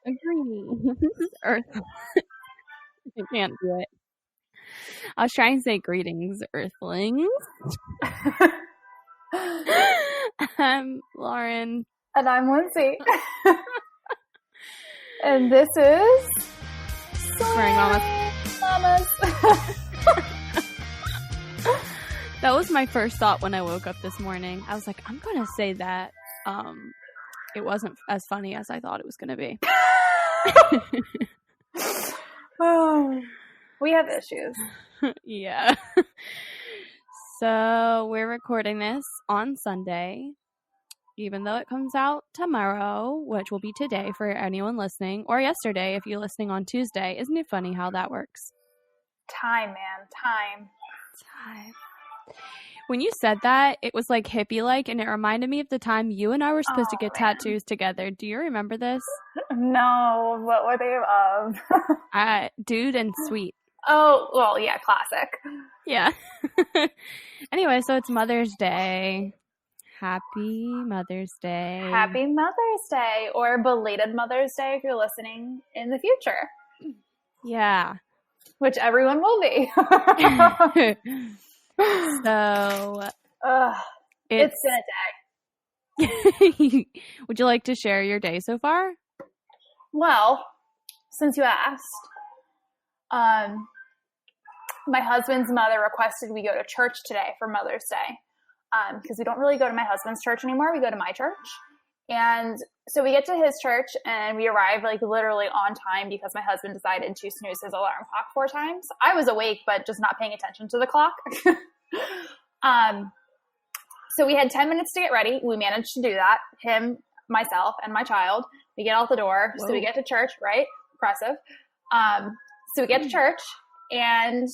Greetings, Earth. I can't do it. I was trying to say greetings, Earthlings. I'm Lauren. And I'm Lindsey. And this is Swearing Mamas. Mamas. That was my first thought when I woke up this morning. I was like, I'm going to say that. It wasn't as funny as I thought it was going to be. Oh, we have issues. Yeah. So we're recording this on Sunday, even though it comes out tomorrow, which will be today for anyone listening, or yesterday if you're listening on Tuesday. Isn't it funny how that works? Time, man. Time. When you said that, it was like hippie-like, and it reminded me of the time you and I were supposed to get tattoos together. Do you remember this? No, what were they of? Dude and Sweet. Oh, well, yeah, classic. Yeah. Anyway, so it's Mother's Day. Happy Mother's Day. Happy Mother's Day, or belated Mother's Day if you're listening in the future. Yeah. Which everyone will be. So, it's been a day. Would you like to share your day so far? Well, since you asked, my husband's mother requested we go to church today for Mother's Day, because we don't really go to my husband's church anymore. We go to my church. And so we get to his church and we arrive like literally on time because my husband decided to snooze his alarm clock 4 times. I was awake, but just not paying attention to the clock. So we had 10 minutes to get ready. We managed to do that. Him, myself, and my child. We get out the door. Whoa. So we get to church, right? Impressive. So we get to church and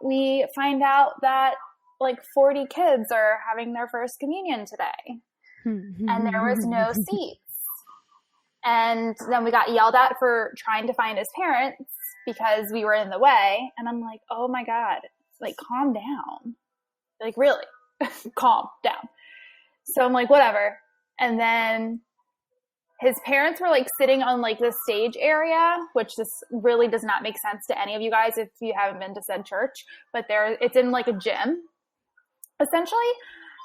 we find out that like 40 kids are having their first communion today. And there was no seats. And then we got yelled at for trying to find his parents because we were in the way. And I'm like, oh my God, like calm down. Like really, calm down. So I'm like, whatever. And then his parents were like sitting on like the stage area, which this really does not make sense to any of you guys if you haven't been to said church, but it's in like a gym essentially.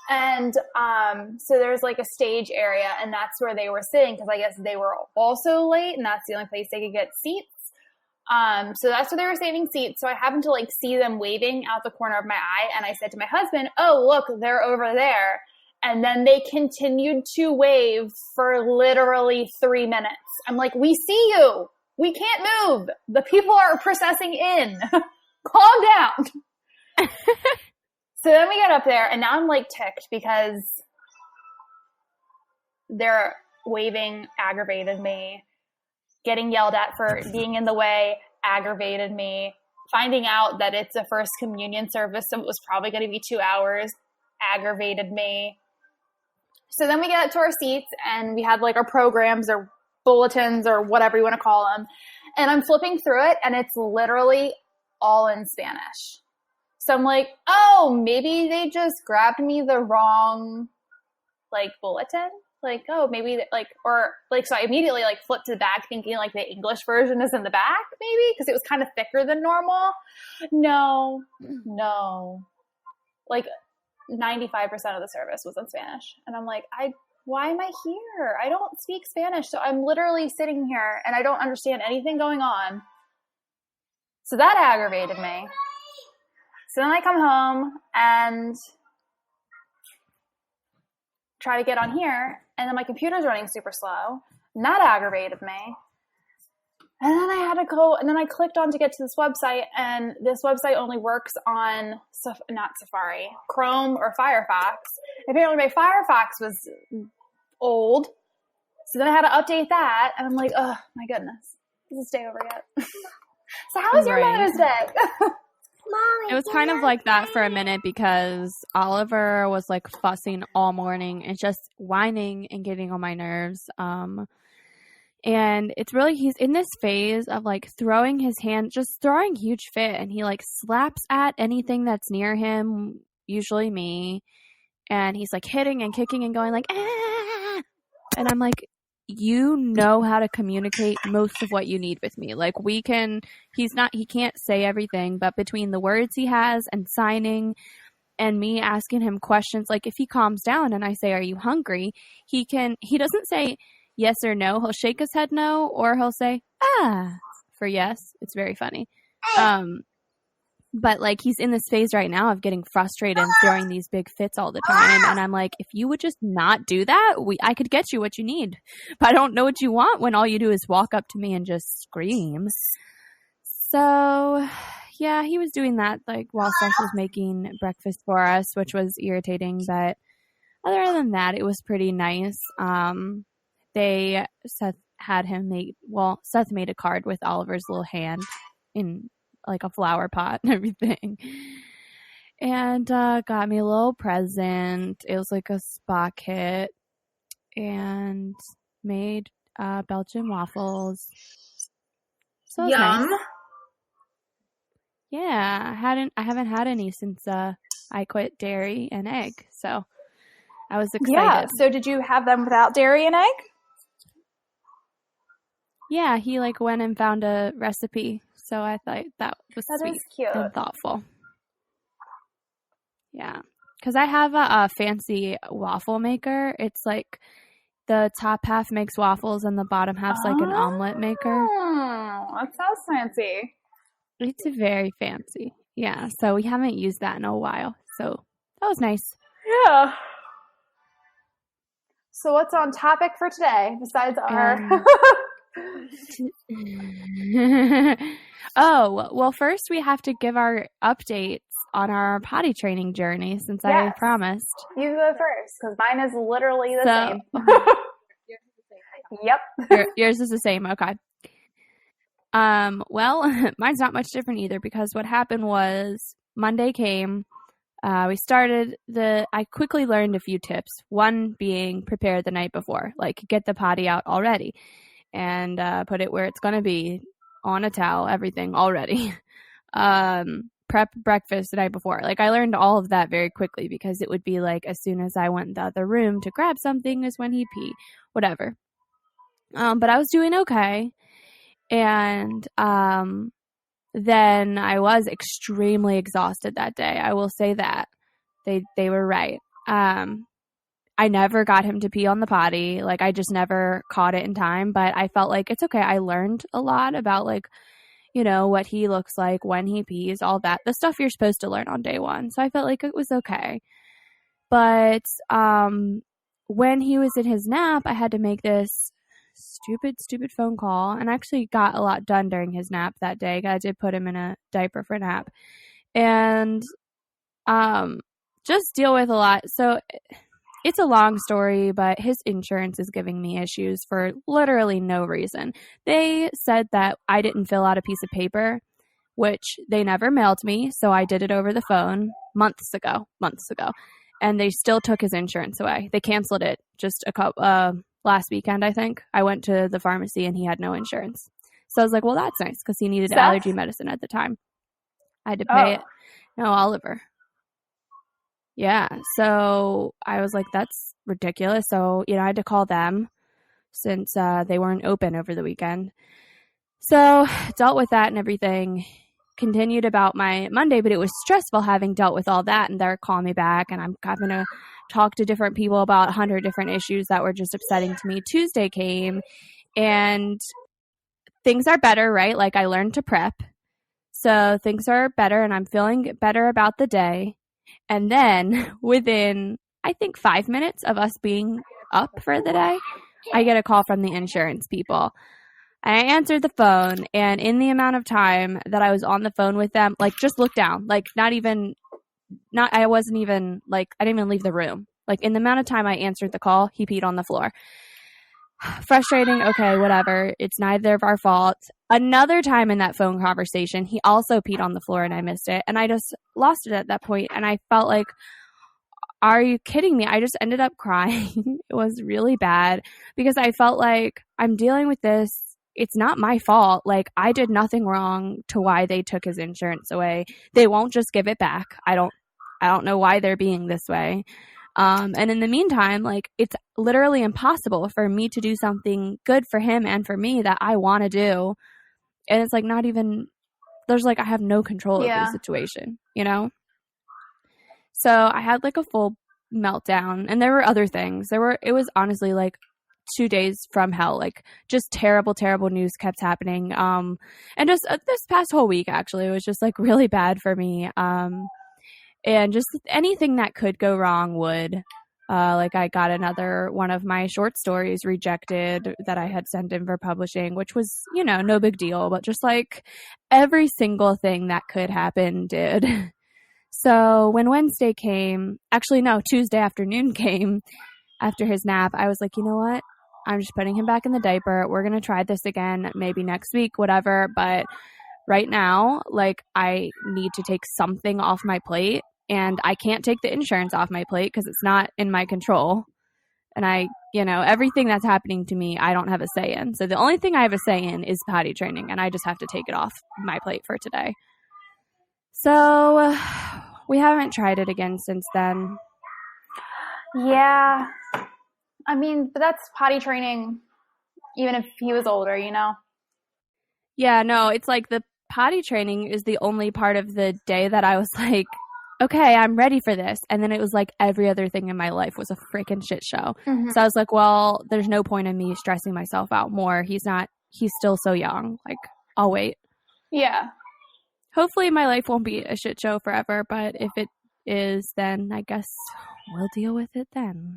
And so there's like a stage area and that's where they were sitting because I guess they were also late and that's the only place they could get seats. So that's where they were saving seats. So I happened to like see them waving out the corner of my eye and I said to my husband, oh, look, they're over there. And then they continued to wave for literally 3 minutes. I'm like, we see you. We can't move. The people are processing in. Calm down. So then we get up there, and now I'm, like, ticked because their waving aggravated me. Getting yelled at for being in the way aggravated me. Finding out that it's a first communion service, so it was probably going to be 2 hours, aggravated me. So then we get to our seats, and we had, like, our programs or bulletins or whatever you want to call them. And I'm flipping through it, and it's literally all in Spanish. So I'm like, oh, maybe they just grabbed me the wrong, like, bulletin. Like, oh, maybe, like, or, like, so I immediately, like, flipped to the back thinking, like, the English version is in the back, maybe, because it was kind of thicker than normal. No. Like, 95% of the service was in Spanish. And I'm like, why am I here? I don't speak Spanish. So I'm literally sitting here, and I don't understand anything going on. So that aggravated me. So then I come home and try to get on here, and then my computer's running super slow, and that aggravated me. And then I had to go, and then I clicked on to get to this website, and this website only works on, not Safari, Chrome or Firefox. Apparently my Firefox was old, so then I had to update that, and I'm like, oh my goodness, is this day over yet? So how was your Mother's Day? It was kind of like that for a minute because Oliver was like fussing all morning and just whining and getting on my nerves. And it's really, he's in this phase of like throwing his hand, just throwing huge fit, and he like slaps at anything that's near him, usually me. And he's like hitting and kicking and going like, ah! And I'm like, you know how to communicate most of what you need with me. Like he can't say everything, but between the words he has and signing and me asking him questions, like if he calms down and I say, are you hungry? He doesn't say yes or no. He'll shake his head no, or he'll say, for yes. It's very funny. But like he's in this phase right now of getting frustrated and throwing these big fits all the time. And I'm like, if you would just not do that, I could get you what you need. But I don't know what you want when all you do is walk up to me and just scream. So yeah, he was doing that like while Seth was making breakfast for us, which was irritating. But other than that, it was pretty nice. Seth made a card with Oliver's little hand in like a flower pot and everything, and got me a little present. It was like a spa kit, and made Belgian waffles. So yum. Nice. Yeah, I haven't had any since I quit dairy and egg, so I was excited. Yeah. So did you have them without dairy and egg? Yeah, he like went and found a recipe. So I thought that was sweet and thoughtful. Yeah, because I have a fancy waffle maker. It's like the top half makes waffles and the bottom half's like an omelet maker. Oh, that sounds fancy. It's very fancy. Yeah, so we haven't used that in a while. So that was nice. Yeah. So what's on topic for today besides our... Oh, well, first we have to give our updates on our potty training journey since I promised. You go first because mine is literally the same. Yep. Yours is the same. Okay. Well, mine's not much different either because what happened was Monday came. I quickly learned a few tips. One being prepare the night before, like get the potty out already and put it where it's going to be. On a towel, everything already. Prep breakfast the night before. Like I learned all of that very quickly because it would be like as soon as I went in the other room to grab something is when he pee, whatever. But I was doing okay. And then I was extremely exhausted that day. I will say that. They were right. I never got him to pee on the potty. Like, I just never caught it in time. But I felt like it's okay. I learned a lot about, like, you know, what he looks like when he pees, all that. The stuff you're supposed to learn on day one. So I felt like it was okay. But when he was in his nap, I had to make this stupid phone call. And I actually got a lot done during his nap that day. I did put him in a diaper for a nap. And just deal with a lot. So it's a long story, but his insurance is giving me issues for literally no reason. They said that I didn't fill out a piece of paper, which they never mailed me, so I did it over the phone months ago. And they still took his insurance away. They canceled it just last weekend, I think. I went to the pharmacy and he had no insurance. So I was like, well, that's nice because he needed allergy medicine at the time. I had to pay it. No, Oliver. Yeah, so I was like, that's ridiculous. So, you know, I had to call them since they weren't open over the weekend. So, dealt with that and everything. Continued about my Monday, but it was stressful having dealt with all that. And they're calling me back, and I'm having to talk to different people about 100 different issues that were just upsetting to me. Tuesday came, and things are better, right? Like, I learned to prep. So, things are better, and I'm feeling better about the day. And then within, I think, 5 minutes of us being up for the day, I get a call from the insurance people. I answered the phone, and in the amount of time that I was on the phone with them, like, just look down. Like, I didn't even leave the room. Like, in the amount of time I answered the call, he peed on the floor. Frustrating. Okay, whatever. It's neither of our fault. Another time in that phone conversation, he also peed on the floor and I missed it. And I just lost it at that point. And I felt like, are you kidding me? I just ended up crying. It was really bad because I felt like I'm dealing with this. It's not my fault. Like, I did nothing wrong to why they took his insurance away. They won't just give it back. I don't know why they're being this way. And in the meantime, like, it's literally impossible for me to do something good for him and for me that I want to do. And it's like not even, there's like, I have no control over the situation, you know? So I had like a full meltdown, and there were other things. It was honestly like 2 days from hell. Like, just terrible, terrible news kept happening. And just this past whole week, actually, it was just like really bad for me. And just anything that could go wrong would. Like, I got another one of my short stories rejected that I had sent in for publishing, which was, you know, no big deal, but just like every single thing that could happen did. So when Wednesday came, actually no, Tuesday afternoon came after his nap, I was like, you know what? I'm just putting him back in the diaper. We're going to try this again, maybe next week, whatever. But right now, like, I need to take something off my plate, and I can't take the insurance off my plate because it's not in my control. And everything that's happening to me, I don't have a say in. So the only thing I have a say in is potty training, and I just have to take it off my plate for today. So we haven't tried it again since then. Yeah. I mean, but that's potty training even if he was older, you know? Yeah, no, it's like the potty training is the only part of the day that I was like, okay, I'm ready for this. And then it was like every other thing in my life was a freaking shit show. Mm-hmm. So I was like, well, there's no point in me stressing myself out more. He's still so young. Like, I'll wait. Yeah. Hopefully my life won't be a shit show forever, but if it is, then I guess we'll deal with it then.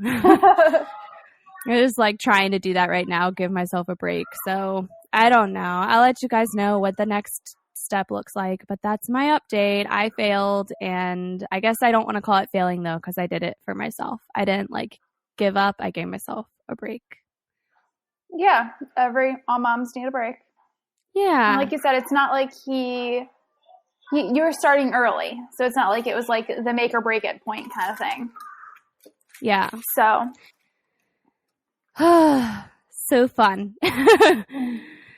I'm just like trying to do that right now, give myself a break. So I don't know. I'll let you guys know what the next step looks like, but that's my update. I failed, and I guess I don't want to call it failing though, because I did it for myself. I didn't like give up. I gave myself a break. Yeah, all moms need a break. Yeah. And like you said, it's not like you were starting early, so it's not like it was like the make or break it point kind of thing. Yeah. So. So fun.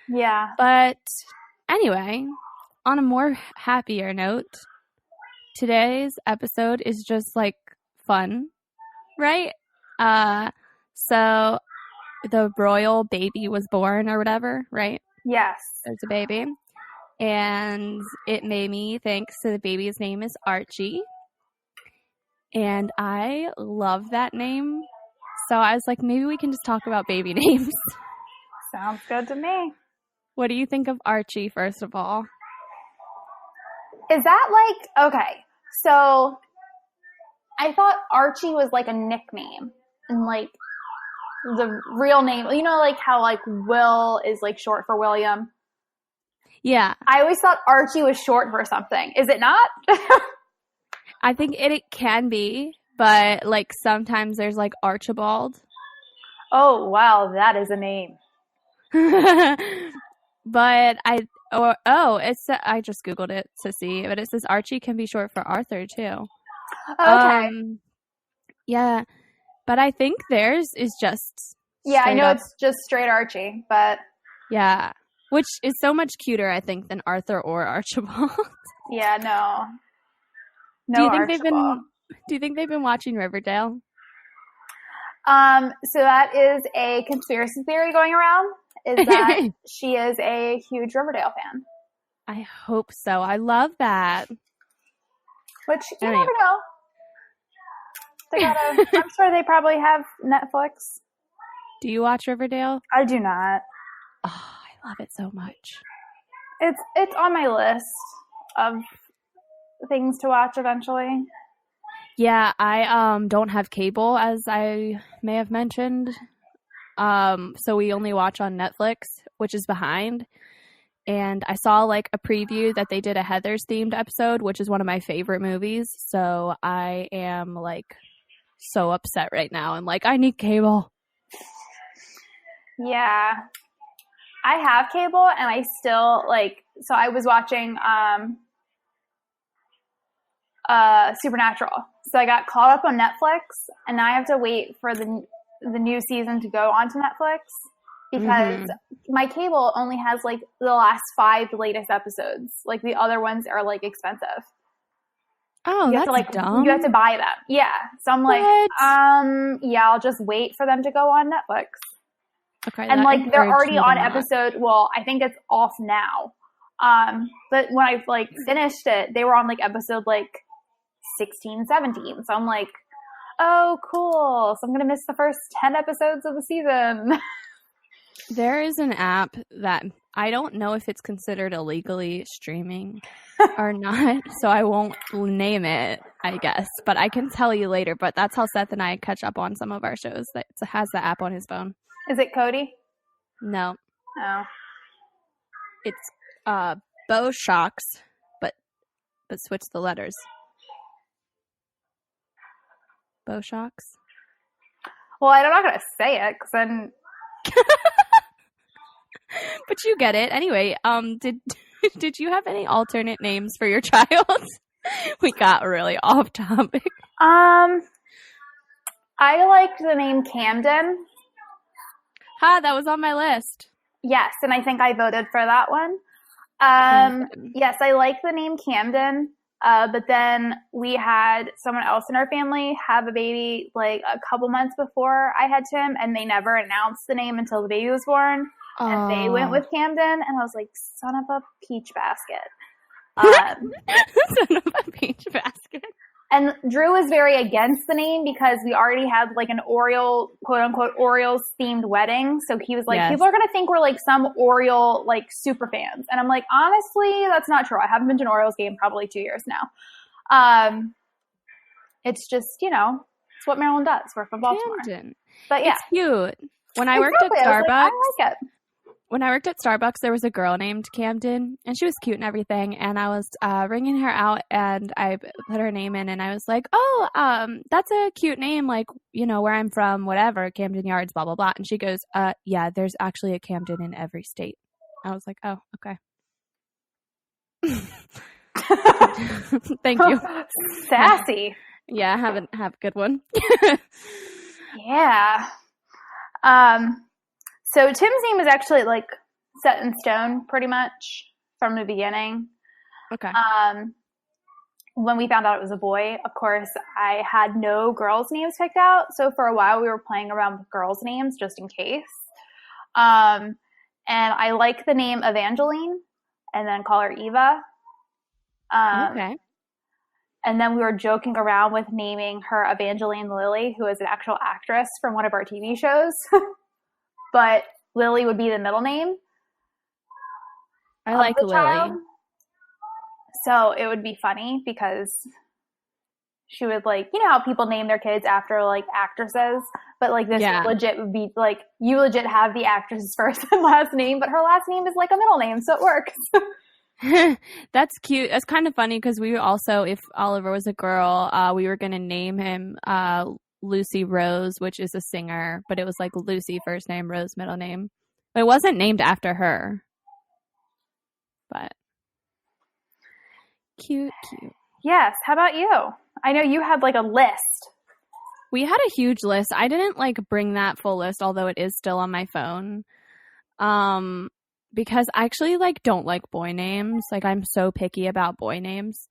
Yeah. But anyway, on a more happier note, today's episode is just like fun, right? So the royal baby was born or whatever, right? Yes. There's a baby. And it made me think, so the baby's name is Archie. And I love that name. So I was like, maybe we can just talk about baby names. Sounds good to me. What do you think of Archie, first of all? Is that like, okay, so I thought Archie was like a nickname and like the real name, you know, like how like Will is like short for William. Yeah. I always thought Archie was short for something. Is it not? I think it can be, but like sometimes there's like Archibald. Oh, wow, that is a name. But I just Googled it to see, but it says Archie can be short for Arthur too. Okay. Yeah, but I think theirs is just I know it's just straight Archie, but yeah, which is so much cuter, I think, than Arthur or Archibald. Yeah, no. Do you think they've been watching Riverdale? So that is a conspiracy theory going around, is that she is a huge Riverdale fan. I hope so. I love that. Which, you never know. I'm sure they probably have Netflix. Do you watch Riverdale? I do not. Oh, I love it so much. It's on my list of things to watch eventually. Yeah, I don't have cable, as I may have mentioned. So we only watch on Netflix, which is behind. And I saw like a preview that they did a Heathers themed episode, which is one of my favorite movies. So I am like so upset right now. I'm like, I need cable. Yeah. I have cable and I still so I was watching Supernatural. So I got caught up on Netflix and now I have to wait for the new season to go onto Netflix because my cable only has like the last 5 latest episodes. Like the other ones are like expensive. Oh, that's dumb. You have to buy them. Yeah. So I'm like, yeah, I'll just wait for them to go on Netflix. Okay. And like they're already on episode. Well, I think it's off now. But when I like finished it, they were on like episode like 16, 17. So I'm like, oh, cool. So I'm gonna miss the first 10 episodes of the season. There is an app that I don't know if it's considered illegally streaming or not, so I won't name it, I guess. But I can tell you later. But that's how Seth and I catch up on some of our shows. That has the app on his phone. Is it Cody? No. Oh. It's Bo Shocks, but switch the letters. Bo Shocks. Well, I'm not gonna say it because then. But you get it. Anyway, did you have any alternate names for your child? We got really off topic. I liked the name Camden. That was on my list. Yes, and I think I voted for that one. Yes, I like the name Camden. But then we had someone else in our family have a baby like a couple months before I had Tim, and they never announced the name until the baby was born. And they went with Camden, and I was like, son of a peach basket. Son of a peach basket. And Drew was very against the name because we already had like an quote unquote Orioles themed wedding. So he was like, yes. People are going to think we're like some Oriole like super fans. And I'm like, honestly, that's not true. I haven't been to an Orioles game probably 2 years now. It's just, it's what Maryland does. We're from Baltimore. Camden. But yeah. It's cute. When I worked at Starbucks, I like it. When I worked at Starbucks, there was a girl named Camden, and she was cute and everything, and I was ringing her out, and I put her name in, and I was like, that's a cute name, like, where I'm from, whatever, Camden Yards, blah, blah, blah. And she goes, yeah, there's actually a Camden in every state. I was like, oh, okay. Thank you. Sassy. Yeah, have a good one. Yeah. So Tim's name is actually like set in stone pretty much from the beginning. Okay. When we found out it was a boy, of course, I had no girls' names picked out. So for a while we were playing around with girls' names just in case. And I like the name Evangeline and then call her Eva. Okay. And then we were joking around with naming her Evangeline Lilly, who is an actual actress from one of our TV shows. But Lily would be the middle name. I like Lily. Child. So it would be funny because she would like, how people name their kids after like actresses, but like this legit would be like, you legit have the actress's first and last name, but her last name is like a middle name. So it works. That's cute. That's kind of funny because we also, if Oliver was a girl, we were going to name him Lucy Rose, which is a singer, but it was like Lucy first name, Rose middle name. But it wasn't named after her. But cute. Yes. How about you? I know you had like a list. We had a huge list. I didn't like bring that full list, although it is still on my phone. Because I actually like don't like boy names. Like I'm so picky about boy names.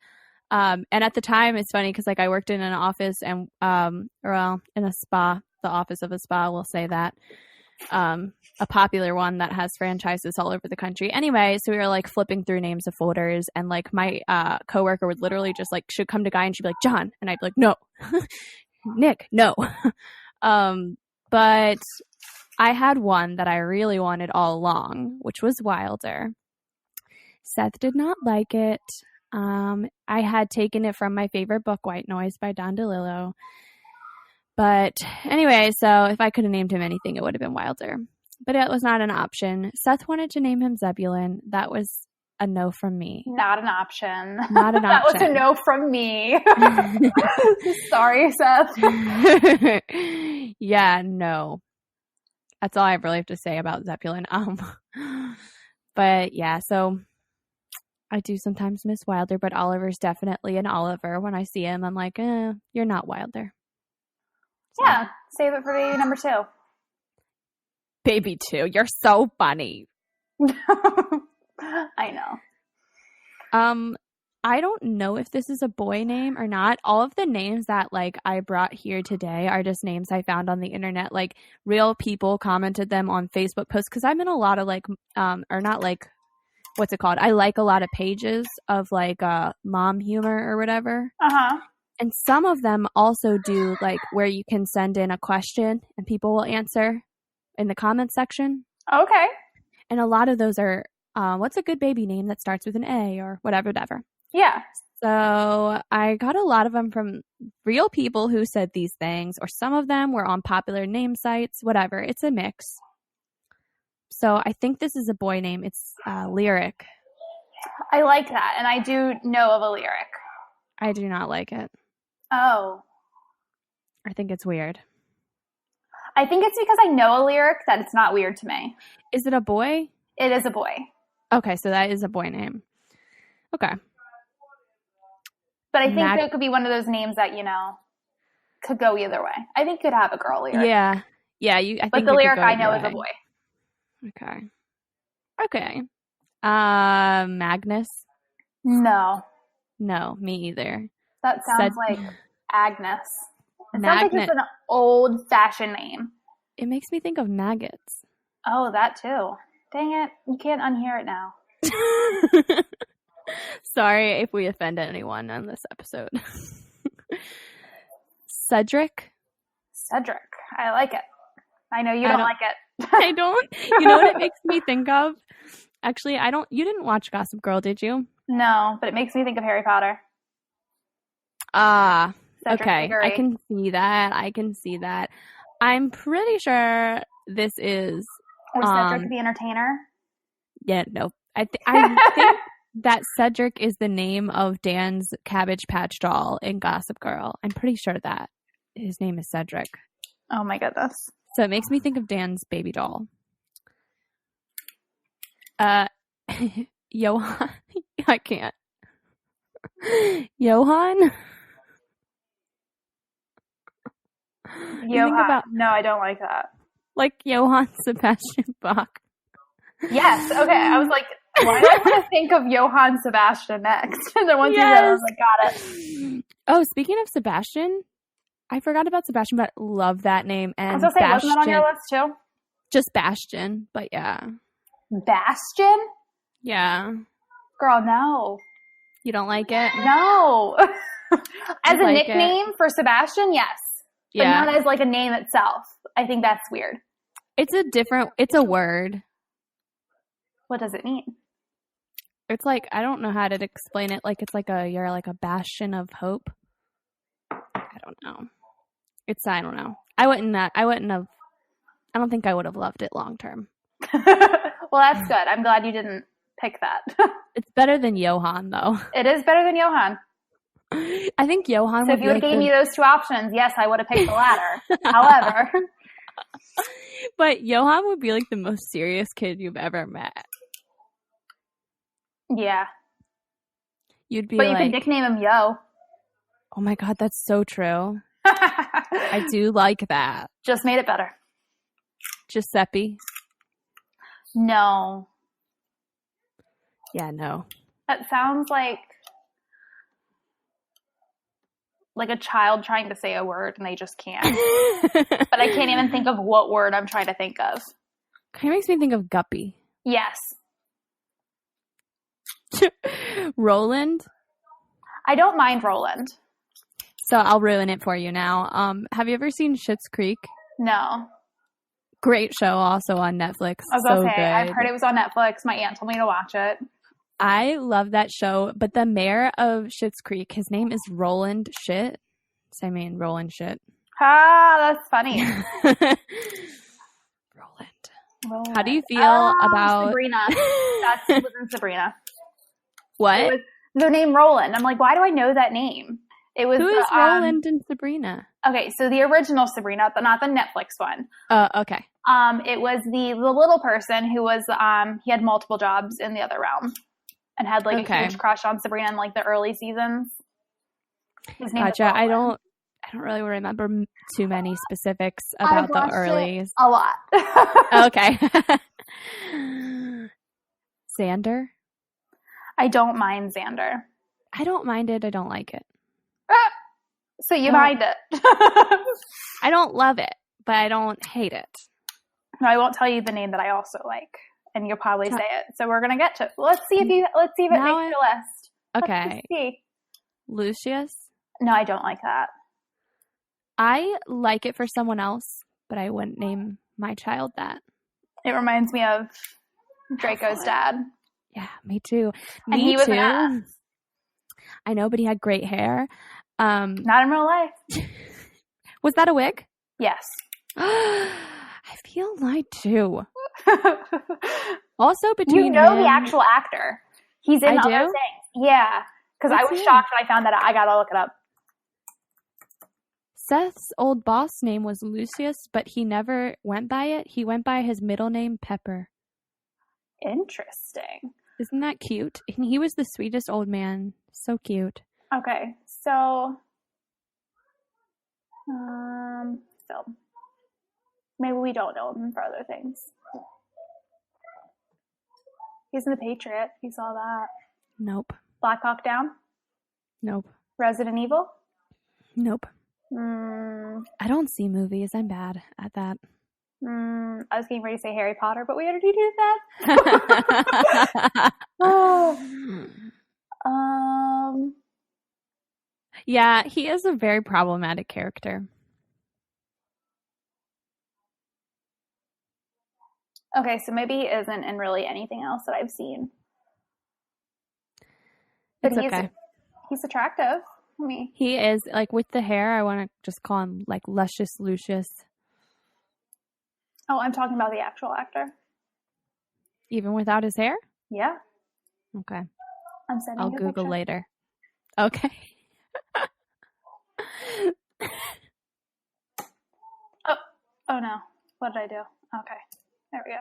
And at the time, it's funny because like I worked in an office and, in a spa, the office of a spa, we'll say that, a popular one that has franchises all over the country. Anyway, so we were like flipping through names of folders, and like my coworker would literally just like should come to Guy and she'd be like, John, and I'd be like, no, Nick, no. But I had one that I really wanted all along, which was Wilder. Seth did not like it. I had taken it from my favorite book, White Noise by Don DeLillo. But anyway, so if I could have named him anything, it would have been Wilder. But it was not an option. Seth wanted to name him Zebulon. That was a no from me. Not an option. Not an option. That was a no from me. Sorry, Seth. Yeah, no. That's all I really have to say about Zebulon. But yeah, so I do sometimes miss Wilder, but Oliver's definitely an Oliver. When I see him, I'm like, you're not Wilder. So. Yeah, save it for baby number 2. Baby 2, you're so funny. I know. I don't know if this is a boy name or not. All of the names that like I brought here today are just names I found on the internet. Like real people commented them on Facebook posts because I'm in a lot of like or not like what's it called? I like a lot of pages of like mom humor or whatever. And some of them also do like where you can send in a question and people will answer in the comments section. Okay. And a lot of those are what's a good baby name that starts with an A or whatever. Yeah. So I got a lot of them from real people who said these things, or some of them were on popular name sites, whatever. It's a mix. So I think this is a boy name. It's Lyric. I like that. And I do know of a Lyric. I do not like it. Oh. I think it's weird. I think it's because I know a Lyric that it's not weird to me. Is it a boy? It is a boy. Okay, so that is a boy name. Okay. But I think that could be one of those names that, you know, could go either way. I think you could have a girl Lyric. Yeah. But the Lyric I know is a boy. Okay. Magnus? No. No, me either. That sounds like Agnes. It sounds like it's an old-fashioned name. It makes me think of maggots. Oh, that too. Dang it. You can't unhear it now. Sorry if we offended anyone on this episode. Cedric? I like it. I know you don't like it. I don't. You know what it makes me think of? Actually, you didn't watch Gossip Girl, did you? No, but it makes me think of Harry Potter. Okay. Diggory. I can see that. I'm pretty sure this is... Or Cedric the Entertainer? Yeah, no. I think that Cedric is the name of Dan's Cabbage Patch doll in Gossip Girl. I'm pretty sure that his name is Cedric. Oh my goodness. So it makes me think of Dan's baby doll. Johan. I can't. Johan? No, I don't like that. Like Johann Sebastian Bach. Yes. Okay. I was like, why do I want to think of Johann Sebastian next? And then once you said, I was like, got it. Oh, speaking of Sebastian, I forgot about Sebastian, but I love that name. And I was going to say, wasn't that on your list too? Just Bastion, but yeah. Bastion? Yeah. Girl, no. You don't like it? No. As a nickname for Sebastian, yes. But not as like a name itself. I think that's weird. It's a word. What does it mean? It's like, I don't know how to explain it. Like, it's like you're like a bastion of hope. I don't know. I don't know. I don't think I would have loved it long term. Well, that's good. I'm glad you didn't pick that. It's better than Johan, though. It is better than Johan. I think Johan So if you would have gave me those two options, yes, I would have picked the latter. However. But Johan would be like the most serious kid you've ever met. Yeah. You'd be But you could nickname him Yo. Oh my God, that's so true. I do like that. Just made it better. Giuseppe? No. Yeah, no. That sounds like a child trying to say a word and they just can't. But I can't even think of what word I'm trying to think of. Kind of makes me think of Guppy. Yes. Roland? I don't mind Roland. So I'll ruin it for you now. Have you ever seen Schitt's Creek? No. Great show, also on Netflix. I was going to say, I've heard it was on Netflix. My aunt told me to watch it. I love that show, but the mayor of Schitt's Creek, his name is Roland Shit. So I mean, Roland Shit. Ah, that's funny. Roland. How do you feel about Sabrina? That was in Sabrina. What? It was the name Roland. I'm like, why do I know that name? It was Who is Roland and Sabrina? Okay, so the original Sabrina, but not the Netflix one. Okay. It was the little person who was he had multiple jobs in the other realm. And had like a huge crush on Sabrina in like the early seasons. His name Gotcha. I don't really remember too many specifics about the earlies. A lot. Okay. Xander? I don't mind Xander. I don't mind it. I don't like it. So you mind it. I don't love it, but I don't hate it. No, I won't tell you the name that I also like, and you'll probably say it. So we're gonna get to it. Let's see if it makes your list. Okay. Let's see. Lucius? No, I don't like that. I like it for someone else, but I wouldn't name my child that. It reminds me of Draco's dad. Yeah, me too. And he was an ass. I know, but he had great hair. Not in real life. Was that a wig? Yes. I feel lied too. Also, between the actual actor. He's in other things. Yeah, because I was shocked when I found that out. I gotta look it up. Seth's old boss name was Lucius, but he never went by it. He went by his middle name, Pepper. Interesting. Isn't that cute? And he was the sweetest old man. So cute. Okay, so maybe we don't know him for other things. He's in The Patriot. You saw that. Nope. Black Hawk Down? Nope. Resident Evil? Nope. I don't see movies. I'm bad at that. I was getting ready to say Harry Potter, but we already did that. Yeah, he is a very problematic character. Okay, so maybe he isn't in really anything else that I've seen. But he's attractive. He is, like, with the hair, I want to just call him, like, Luscious Lucius. Oh, I'm talking about the actual actor. Even without his hair? Yeah. Okay. I'll Google later. Okay. Oh no. What did I do? Okay. There we go.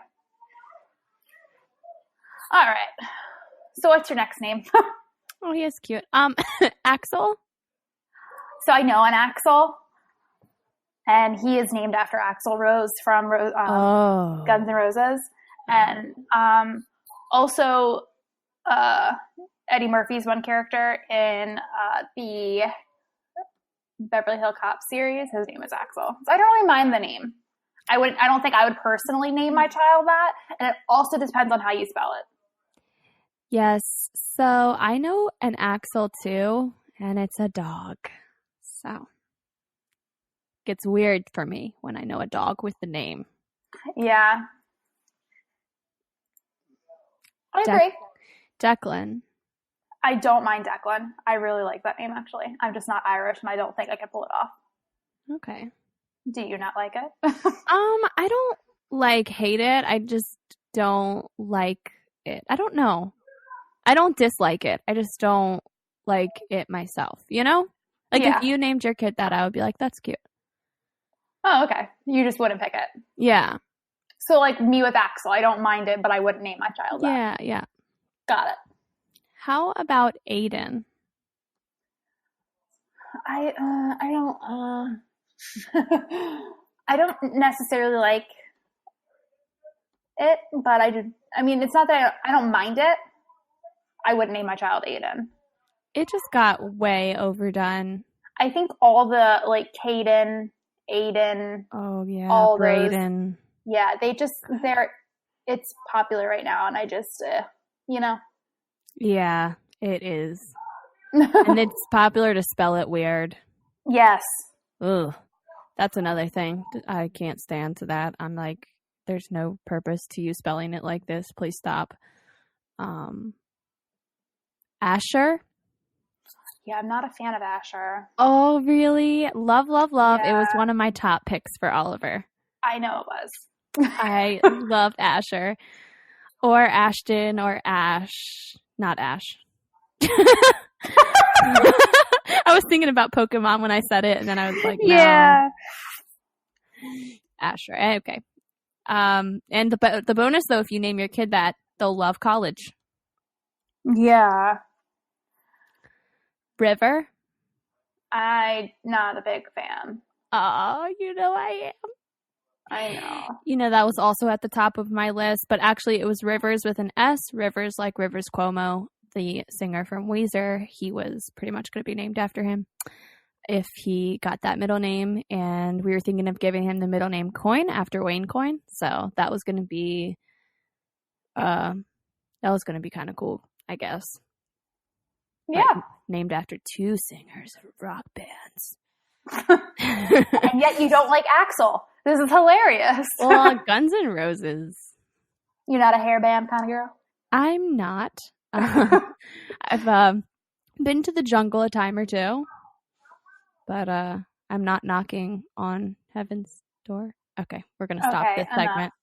All right. So what's your next name? Oh, he is cute. Axel? So I know an Axel. And he is named after Axl Rose from Guns N' Roses. And also Eddie Murphy's one character in the Beverly Hills Cop series. His name is Axel. So I don't really mind the name. I don't think I would personally name my child that. And it also depends on how you spell it. Yes. So I know an Axel too, and it's a dog. So gets weird for me when I know a dog with the name. Yeah. I agree. Declan. I don't mind Declan. I really like that name, actually. I'm just not Irish, and I don't think I can pull it off. Okay. Do you not like it? I don't, hate it. I just don't like it. I don't know. I don't dislike it. I just don't like it myself, you know? If you named your kid that, I would be like, that's cute. Oh, okay. You just wouldn't pick it. Yeah. So me with Axel, I don't mind it, but I wouldn't name my child that. Yeah. Got it. How about Aiden? I don't necessarily like it, but it's not that I don't mind it. I wouldn't name my child Aiden. It just got way overdone. I think all the Caden, Aiden. Oh yeah, all Brayden. Those, yeah, it's popular right now, and I just, Yeah, it is. And it's popular to spell it weird. Yes. Ugh. That's another thing. I can't stand to that. I'm like, there's no purpose to you spelling it like this. Please stop. Asher? Yeah, I'm not a fan of Asher. Oh, really? Love. Yeah. It was one of my top picks for Oliver. I know it was. I love Asher. Or Ashton or Ash. Not Ash. I was thinking about Pokemon when I said it, and then I was like, no. Yeah. Asher. Okay. And the bonus, though, if you name your kid that, they'll love college. Yeah. River? I'm not a big fan. Oh, I am. I know. That was also at the top of my list, but actually it was Rivers with an S. Rivers like Rivers Cuomo, the singer from Weezer, he was pretty much going to be named after him if he got that middle name. And we were thinking of giving him the middle name Coyne after Wayne Coyne. So that was going to be kind of cool, I guess. Yeah. Like, named after two singers of rock bands. And yet you don't like Axl. This is hilarious. Well, Guns N' Roses. You're not a hair band kind of girl? I'm not. I've been to the jungle a time or two, but I'm not knocking on heaven's door. Okay, we're going to stop this segment.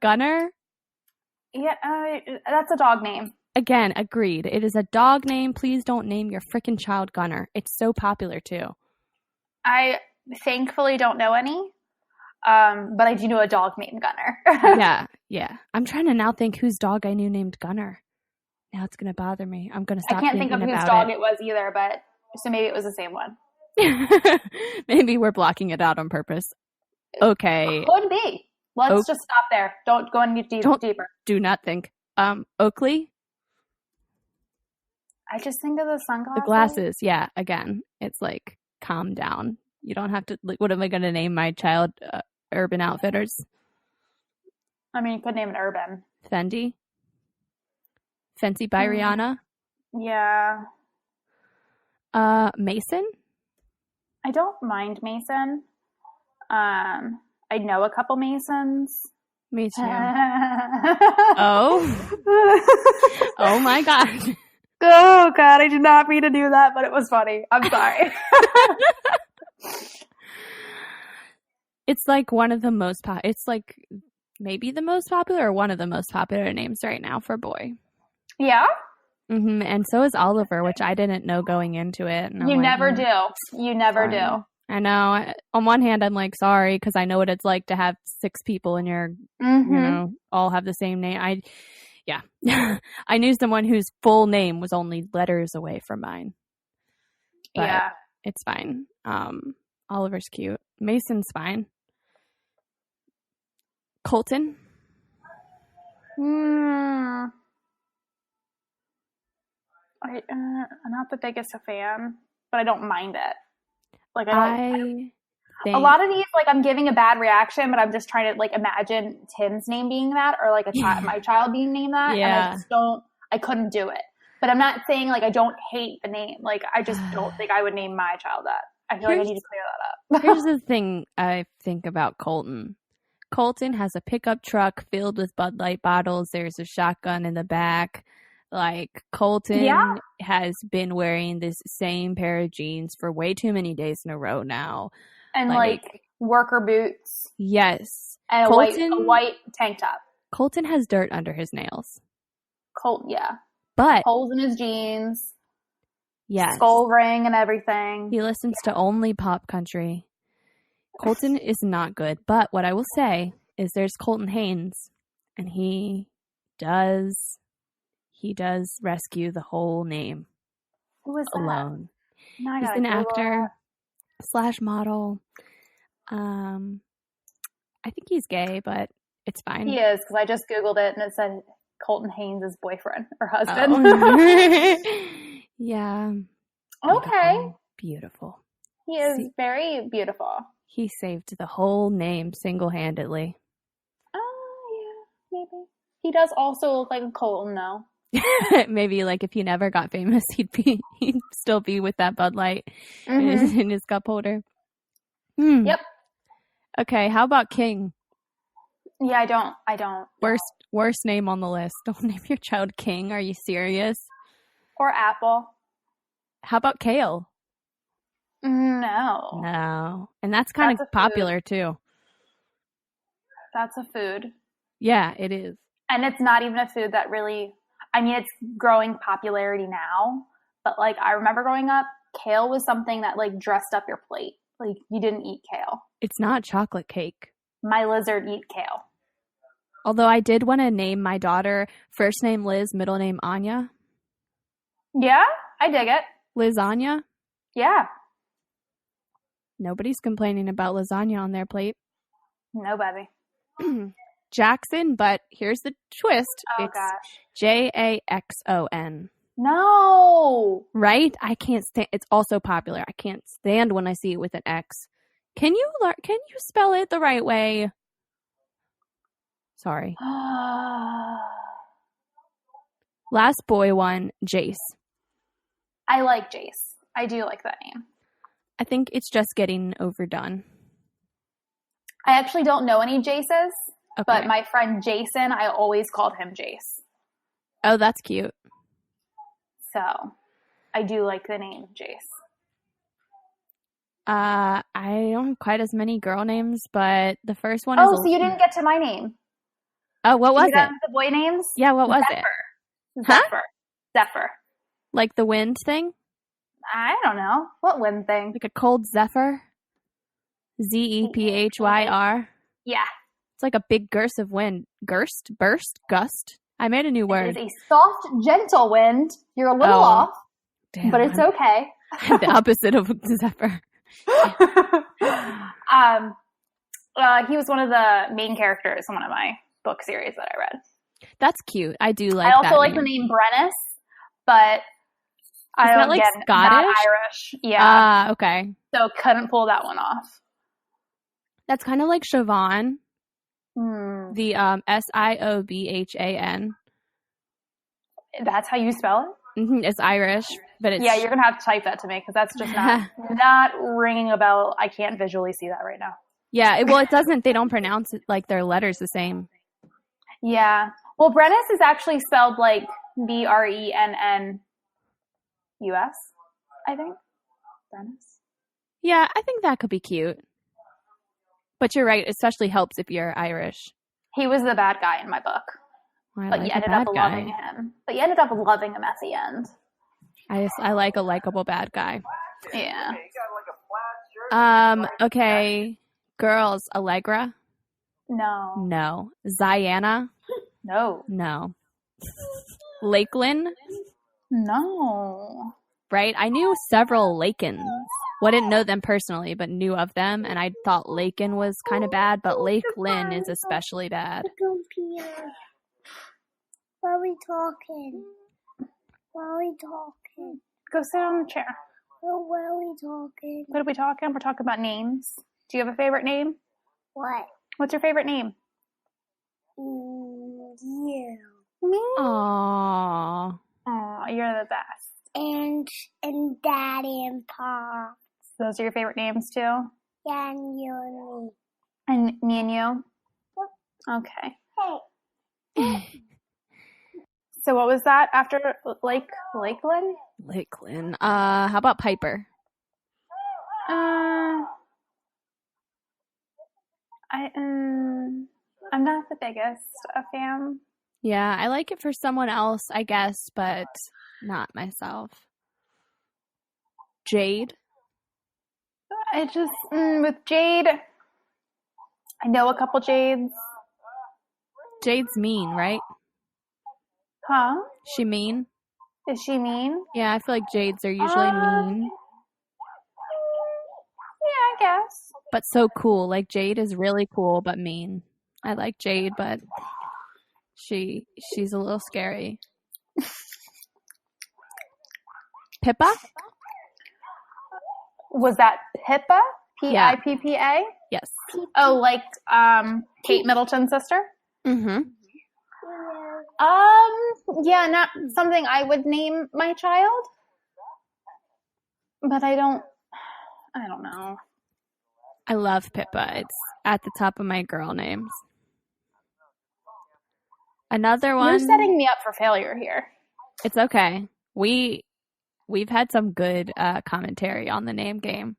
Gunner? Yeah, that's a dog name. Again, agreed. It is a dog name. Please don't name your freaking child Gunner. It's so popular, too. I thankfully don't know any, but I do know a dog named Gunner. Yeah. I'm trying to now think whose dog I knew named Gunner. Now it's going to bother me. I'm going to stop thinking about it. I can't think of whose dog it was either, but so maybe it was the same one. Maybe we're blocking it out on purpose. Okay. Could be. Let's just stop there. Don't go any deeper. Do not think. Oakley? I just think of the sunglasses. The glasses, yeah. Again, it's like, calm down. You don't have to, like, what am I going to name my child? Urban Outfitters? I mean, you could name it Urban. Fendi? Fenty by Rihanna? Yeah. Mason? I don't mind Mason. I know a couple Masons. Me too. Oh my God. Oh God, I did not mean to do that, but it was funny. I'm sorry. It's like one of the most it's like maybe the most popular or one of the most popular names right now for a boy. Yeah? Mm-hmm. And so is Oliver, which I didn't know going into it. And you never do. You never do. I know. On one hand, I'm like, sorry, because I know what it's like to have 6 people in your, all have the same name. I knew someone whose full name was only letters away from mine. But yeah. It's fine. Oliver's cute. Mason's fine. Colton? I'm not the biggest fan, but I don't mind it. Like I think a lot of these, like I'm giving a bad reaction, but I'm just trying to like imagine Tim's name being that, or like my child being named that, yeah. And I couldn't do it. But I'm not saying like I don't hate the name. Like I just don't think I would name my child that. I feel like I need to clear that up. Here's the thing I think about Colton. Colton has a pickup truck filled with Bud Light bottles. There's a shotgun in the back. Like, Colton has been wearing this same pair of jeans for way too many days in a row now. And, like worker boots. Yes. And a white tank top. Colton has dirt under his nails. Yeah. But holes in his jeans. Yes. Skull ring and everything. He listens to only pop country. Colton is not good. But what I will say is there's Colton Haynes, and he does rescue the whole name. Who is alone. That? He's an actor / model. I think he's gay, but it's fine. He is, because I just Googled it and it said Colton Haynes' boyfriend or husband. Oh. Yeah. Okay. Beautiful. He is very beautiful. He saved the whole name single-handedly. Oh, yeah, maybe. He does also look like a Colton, though. Maybe like if he never got famous, he'd still be with that Bud Light in his cup holder. Yep. Okay, how about King? Yeah, I don't. Worst name on the list. Don't name your child King. Are you serious? Or Apple. How about Kale? No. And that's kind of popular too. That's a food. Yeah, it is. And it's not even a food that really, I mean, it's growing popularity now, but like I remember growing up, kale was something that like dressed up your plate. Like you didn't eat kale. It's not chocolate cake. My lizard eat kale. Although I did want to name my daughter first name Liz, middle name Anya. Yeah, I dig it. Lasagna? Yeah. Nobody's complaining about lasagna on their plate. Nobody. Jackson, but here's the twist. Oh, it's gosh. Jackson. No. Right? I can't stand. It's also popular. I can't stand when I see it with an X. Can you spell it the right way? Sorry. Last boy one, Jace. I like Jace. I do like that name. I think it's just getting overdone. I actually don't know any Jaces, Okay. but my friend Jason, I always called him Jace. Oh, that's cute. So, I do like the name Jace. I don't have quite as many girl names, but the first one is... Oh, so you didn't get to my name. Oh, what was it? The boy names? Yeah, what was Zephyr. it? Huh? Zephyr. Like the wind thing? I don't know. What wind thing? Like a cold zephyr? Zephyr? Yeah. It's like a big gust of wind. Gust? I made a new word. It is a soft, gentle wind. You're a little off, but it's okay. The opposite of zephyr. He was one of the main characters in one of my book series that I read. That's cute. I do like that. I also that like name. the name Brennus, but I don't like Scottish? Not Irish. Yeah. Okay. So couldn't pull that one off. That's kind of like Siobhan. The Siobhan. That's how you spell it? Mm-hmm. It's Irish, but it's... Yeah, you're going to have to type that to me because that's just not ringing a bell. I can't visually see that right now. Yeah, it doesn't... They don't pronounce it like their letters the same. Yeah. Well, Brennus is actually spelled like Brennus, I think. Brennus. Yeah, I think that could be cute. But you're right, especially helps if you're Irish. He was the bad guy in my book. But you ended up loving him. But you ended up loving him at the end. I like a likable bad guy. Yeah. Okay. Girls, Allegra? No. No. Ziana? No. No. Lakeland? No. Right? I knew several Lakens. Well, I didn't know them personally, but knew of them, and I thought Laken was kind of bad, but Lakeland is especially bad. Why are we talking? Go sit on the chair. Why are we talking? What are we talking? We're talking about names. Do you have a favorite name? What? What's your favorite name? You. Me? Aww. Aw, you're the best. And Daddy and Pop. Those are your favorite names too? Yeah, and you and me. And me and you? Okay. Hey. So what was that after Lakeland? Lakeland. How about Piper? I'm not the biggest fan. Yeah, I like it for someone else, I guess, but not myself. Jade? I just, with Jade, I know a couple Jades. Jade's mean, right? Huh? She mean? Is she mean? Yeah, I feel like Jades are usually mean. Yeah, I guess. But so cool. Like, Jade is really cool, but mean. I like Jade, but she's a little scary. Pippa? Was that Pippa? P-I-P-P-A? Yes. Oh, like Kate Middleton's sister? Mm-hmm. Yeah, not something I would name my child. But I don't know. I love Pippa. It's at the top of my girl names. Another one. You're setting me up for failure here. It's okay. We've had some good commentary on the name game.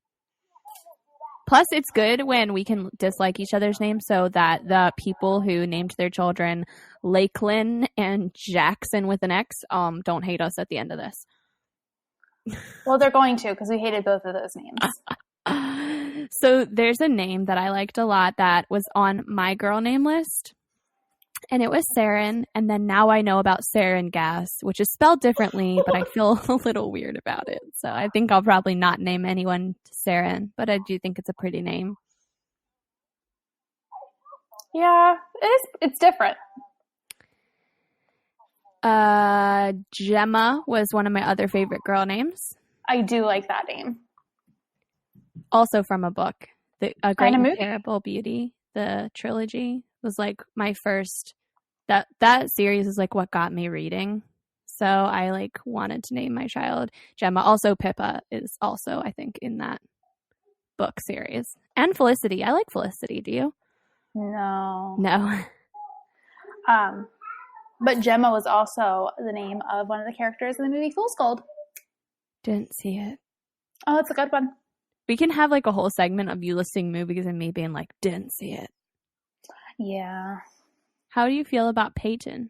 Plus, it's good when we can dislike each other's names so that the people who named their children Lakeland and Jackson with an X don't hate us at the end of this. Well, they're going to because we hated both of those names. So there's a name that I liked a lot that was on my girl name list. And it was Saren, and then now I know about Sarin Gas, which is spelled differently, but I feel a little weird about it. So I think I'll probably not name anyone Saren, but I do think it's a pretty name. Yeah, it's different. Gemma was one of my other favorite girl names. I do like that name. Also from a book. A Great And a and movie. Terrible Beauty, the trilogy, was like my first. That series is like what got me reading. So I like wanted to name my child Gemma. Also, Pippa is also, I think, in that book series. And Felicity. I like Felicity. Do you? No. No. But Gemma was also the name of one of the characters in the movie Fool's Gold. Didn't see it. Oh, it's a good one. We can have like a whole segment of you listing movies and me being like, didn't see it. Yeah. How do you feel about Peyton?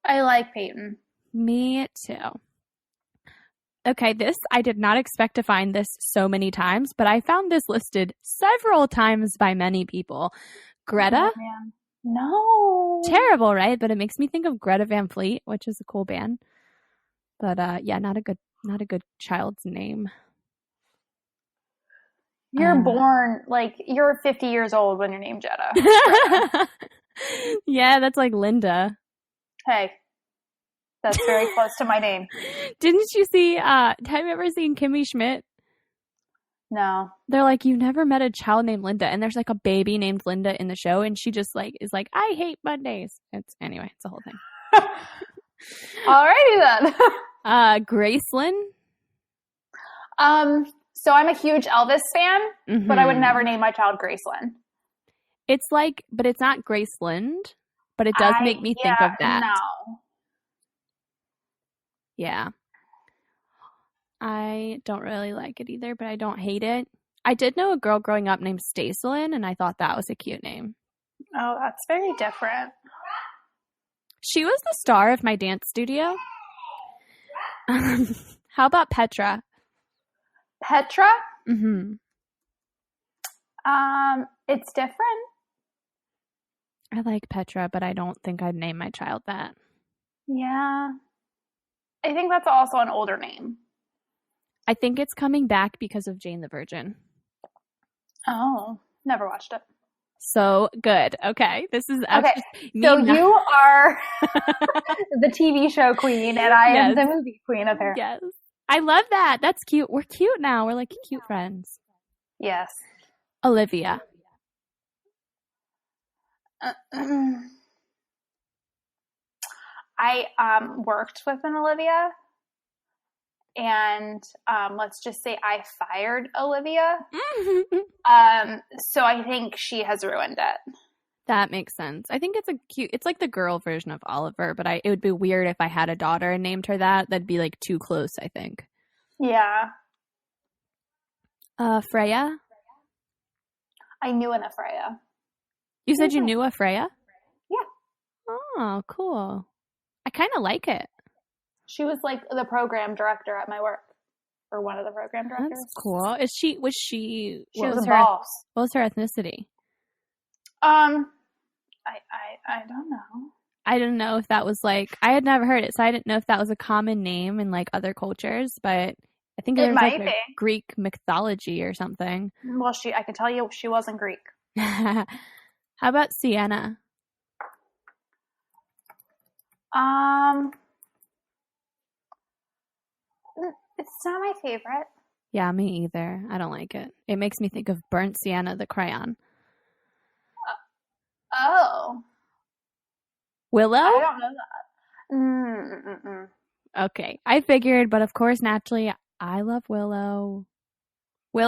I like Peyton. Me too. Okay, I did not expect to find this so many times, but I found this listed several times by many people. Greta? Oh, man. No. Terrible, right? But it makes me think of Greta Van Fleet, which is a cool band. But yeah, not a good child's name. You're born, like, you're 50 years old when you're named Jetta. Yeah, that's like Linda. Hey, that's very close to my name. Didn't you see, have you ever seen Kimmy Schmidt? No. They're like, you've never met a child named Linda, and there's like a baby named Linda in the show, and she just like is like, I hate Mondays. It's a whole thing. Alrighty then. Graceland. So I'm a huge Elvis fan, but I would never name my child Graceland. It's like, but it's not Graceland, but it does make me think of that. No. Yeah. I don't really like it either, but I don't hate it. I did know a girl growing up named Stacelyn, and I thought that was a cute name. Oh, that's very different. She was the star of my dance studio. How about Petra? Petra? Mm-hmm. It's different. I like Petra, but I don't think I'd name my child that. Yeah. I think that's also an older name. I think it's coming back because of Jane the Virgin. Oh, never watched it. So good. Okay. This is okay. So you are the TV show queen, and I am the movie queen, apparently. Yes. I love that. That's cute. We're cute now. We're like cute friends. Yes. Olivia. I worked with an Olivia, and let's just say I fired Olivia. So I think she has ruined it. That makes sense. I think it's like the girl version of Oliver, but it would be weird if I had a daughter and named her that. That'd be like too close, I think. Yeah. Freya? I knew an Freya. You said you knew a Freya? Yeah. Oh, cool. I kind of like it. She was like the program director at my work, or one of the program directors. That's cool. She was a boss. What was her ethnicity? I don't know. I didn't know if that was like, I had never heard it, so I didn't know if that was a common name in like other cultures, but I think it might like be Greek mythology or something. Well, I can tell you she wasn't Greek. How about Sienna? It's not my favorite. Yeah, me either. I don't like it. It makes me think of Burnt Sienna, the crayon. Oh. Willow? I don't know that. Okay. I figured, but of course, naturally, I love Willow.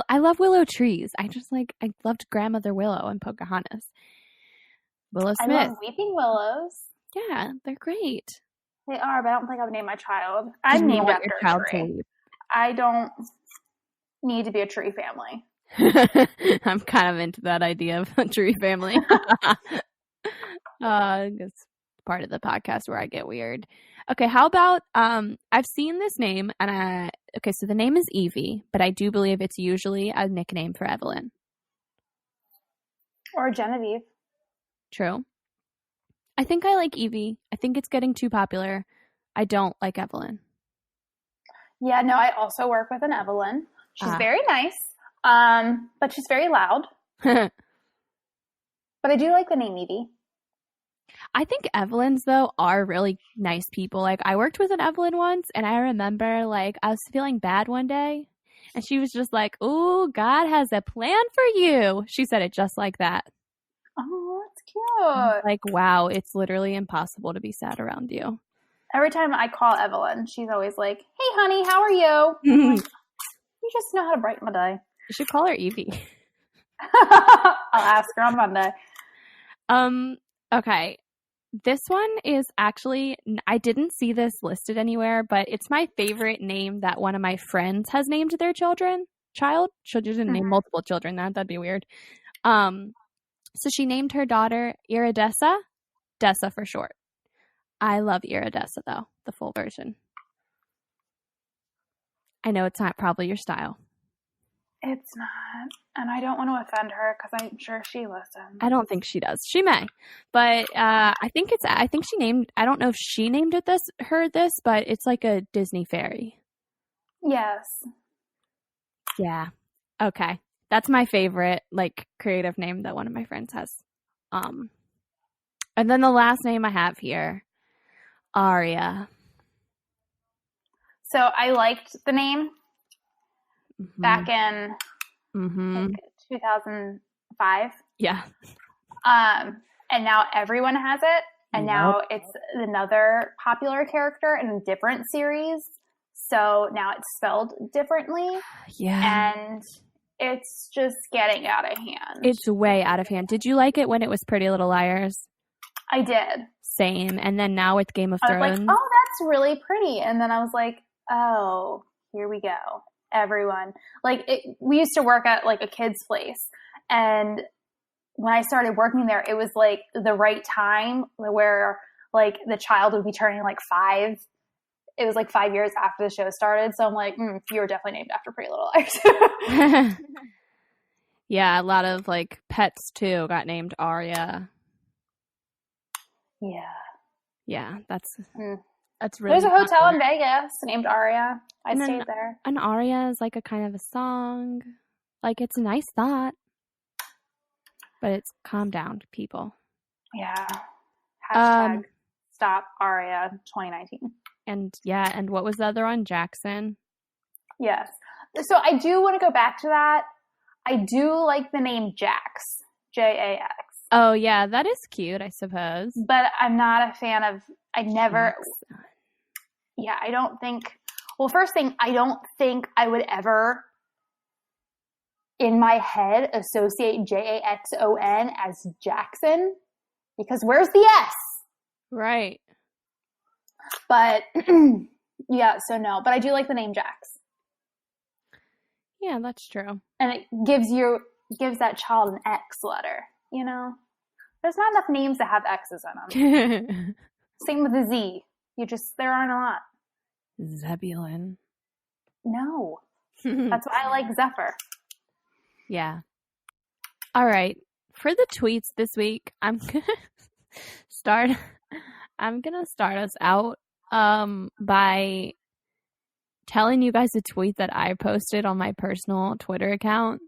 I love willow trees. I loved Grandmother Willow and Pocahontas. Willow Smith. I love weeping willows. Yeah, they're great. They are, but I don't think I would name my child. I'm named after a tree. I don't need to be a tree family. I'm kind of into that idea of a tree family. It's part of the podcast where I get weird. Okay, how about I've seen this name, and so the name is Evie, but I do believe it's usually a nickname for Evelyn. Or Genevieve. True. I think I like Evie. I think it's getting too popular. I don't like Evelyn. Yeah, no, I also work with an Evelyn. She's very nice, but she's very loud. But I do like the name Evie. I think Evelyns, though, are really nice people. Like, I worked with an Evelyn once, and I remember, like, I was feeling bad one day, and she was just like, "Ooh, God has a plan for you." She said it just like that. Oh, that's cute. Like, wow, it's literally impossible to be sad around you. Every time I call Evelyn, she's always like, "Hey, honey, how are you?" I'm like, you just know how to brighten my day. You should call her Evie. I'll ask her on Monday. Okay. This one is actually, I didn't see this listed anywhere, but it's my favorite name that one of my friends has named their child. She didn't name multiple children. That'd be weird. So she named her daughter Iridessa, Dessa for short. I love Iridessa, though, the full version. I know it's not probably your style. It's not. And I don't want to offend her because I'm sure she listens. I don't think she does. She may. But I don't know if she named it this, but it's like a Disney fairy. Yes. Yeah. Okay. That's my favorite, like, creative name that one of my friends has. And then the last name I have here, Aria. So I liked the name back in like 2005. Yeah. And now everyone has it. And now it's another popular character in a different series. So now it's spelled differently. Yeah. And it's just getting out of hand. It's way out of hand. Did you like it when it was Pretty Little Liars? I did. Same. And then now with Game of Thrones. I was like, oh, that's really pretty. And then I was like, oh, here we go. Everyone. Like, we used to work at, like, a kid's place. And when I started working there, it was, like, the right time where, like, the child would be turning, like, 5. It was, like, 5 years after the show started. So I'm like, you were definitely named after Pretty Little Liars. Yeah, a lot of, like, pets, too, got named Aria. Yeah. Yeah, that's really There's a hotel popular in Vegas named Aria. I stayed there. An aria is like a kind of a song. Like, it's a nice thought. But it's calm down, people. Yeah. Hashtag stop Aria 2019. And what was the other one? Jackson? Yes. So I do want to go back to that. I do like the name Jax. Jax. Oh, yeah, that is cute, I suppose. But I'm not a fan of, I don't think, well, first thing, I don't think I would ever, in my head, associate Jaxon as Jackson, because where's the S? Right. But, yeah, so no. But I do like the name Jax. Yeah, that's true. And it gives that child an X letter, you know? There's not enough names that have X's in them. Same with the Z. There aren't a lot. Zebulon. No. That's why I like Zephyr. Yeah. All right. For the tweets this week, I'm gonna start us out by telling you guys a tweet that I posted on my personal Twitter account,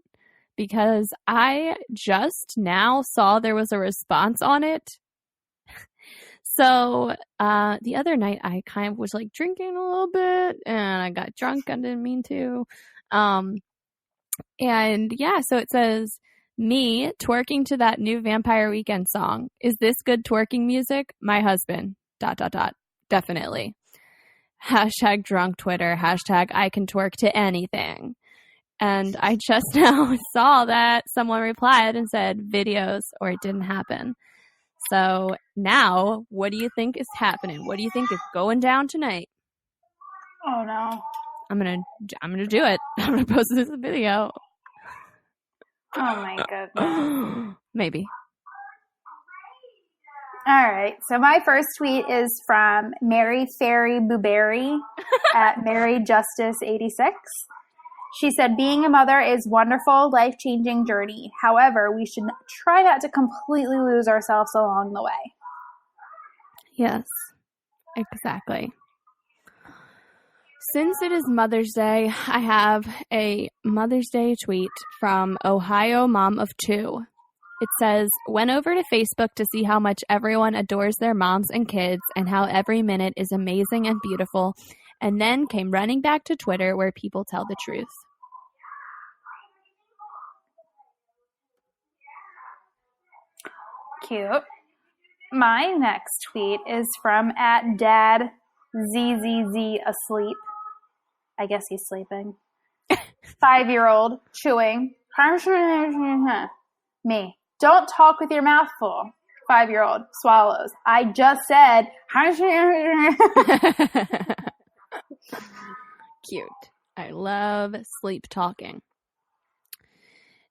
because I just now saw there was a response on it. So the other night I kind of was like drinking a little bit and I got drunk. I didn't mean to. And yeah, so it says, me twerking to that new Vampire Weekend song. Is this good twerking music? My husband. ... Definitely. Hashtag drunk Twitter. Hashtag I can twerk to anything. And I just now saw that someone replied and said videos or it didn't happen. So now, what do you think is happening? What do you think is going down tonight? Oh no. I'm gonna do it. I'm gonna post this video. Oh my goodness. Maybe. All right. So my first tweet is from Mary Fairy Booberry at Mary Justice 86. She said, being a mother is wonderful, life-changing journey. However, we should try not to completely lose ourselves along the way. Yes, exactly. Since it is Mother's Day, I have a Mother's Day tweet from Ohio Mom of 2. It says, went over to Facebook to see how much everyone adores their moms and kids and how every minute is amazing and beautiful, and then came running back to Twitter where people tell the truth. Cute. My next tweet is from @DadZZZ asleep. I guess he's sleeping. 5-year-old chewing. Me. Don't talk with your mouth full. 5-year-old swallows. I just said. Cute. I love sleep talking.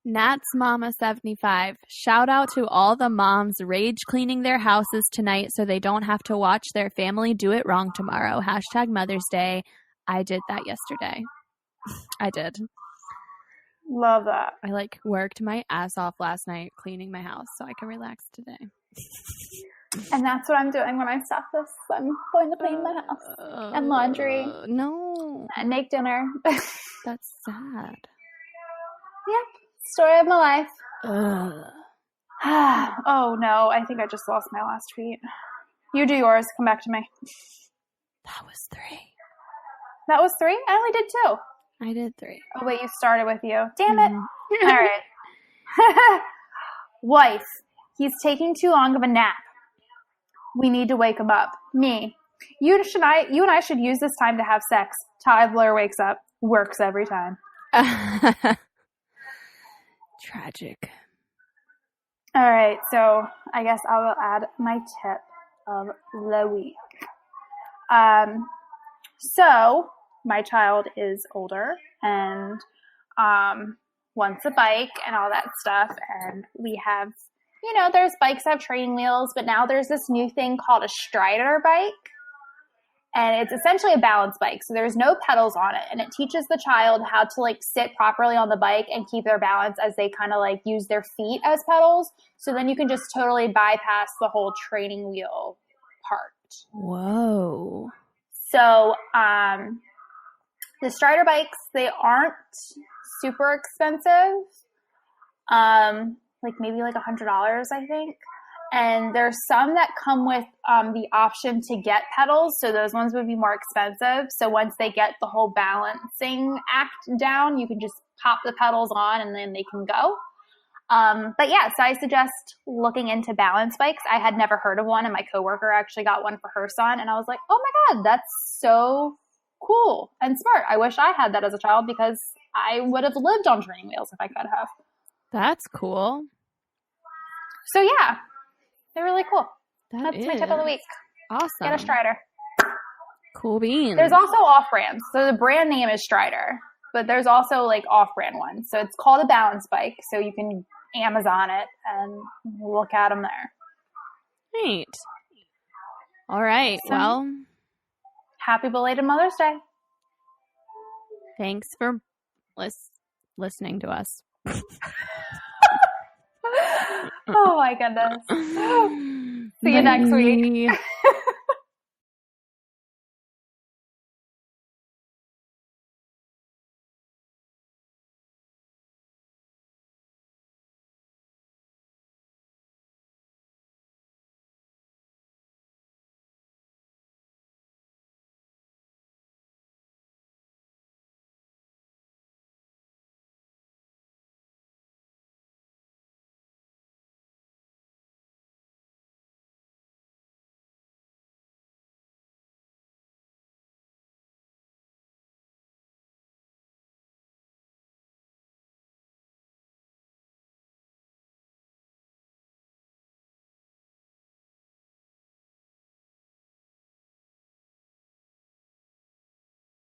Nat's Mama 75. Shout out to all the moms rage cleaning their houses tonight so they don't have to watch their family do it wrong tomorrow. #Mother's Day. I did that yesterday. I did. Love that. I worked my ass off last night cleaning my house so I can relax today. And that's what I'm doing when I stop this. I'm going to clean my house and laundry. No. And make dinner. That's sad. Yeah. Story of my life. Ugh. Oh no, I think I just lost my last tweet. You do yours. Come back to me. That was 3. That was 3? I only did 2. I did 3. Oh wait, you started with you. Damn it. All right. Wife, he's taking too long of a nap. We need to wake him up. Me. You and I should use this time to have sex. Toddler wakes up. Works every time. Tragic. All right, so I guess I will add my tip of the week. So my child is older and wants a bike and all that stuff, and we have, there's bikes that have training wheels, but now there's this new thing called a Strider bike. And it's essentially a balance bike. So there's no pedals on it. And it teaches the child how to sit properly on the bike and keep their balance as they kind of use their feet as pedals. So then you can just totally bypass the whole training wheel part. Whoa. So the Strider bikes, they aren't super expensive. Maybe $100, I think. And there's some that come with the option to get pedals. So those ones would be more expensive. So once they get the whole balancing act down, you can just pop the pedals on and then they can go. But yeah, so I suggest looking into balance bikes. I had never heard of one, and my coworker actually got one for her son. And I was like, oh my God, that's so cool and smart. I wish I had that as a child because I would have lived on training wheels if I could have. That's cool. So yeah. They're really cool. That's my tip of the week. Awesome. Get a Strider. Cool beans. There's also off-brands. So the brand name is Strider, but there's also off-brand ones. So it's called a balance bike. So you can Amazon it and look at them there. Neat. All right. So, well, happy belated Mother's Day. Thanks for listening to us. Oh my goodness. See you next week.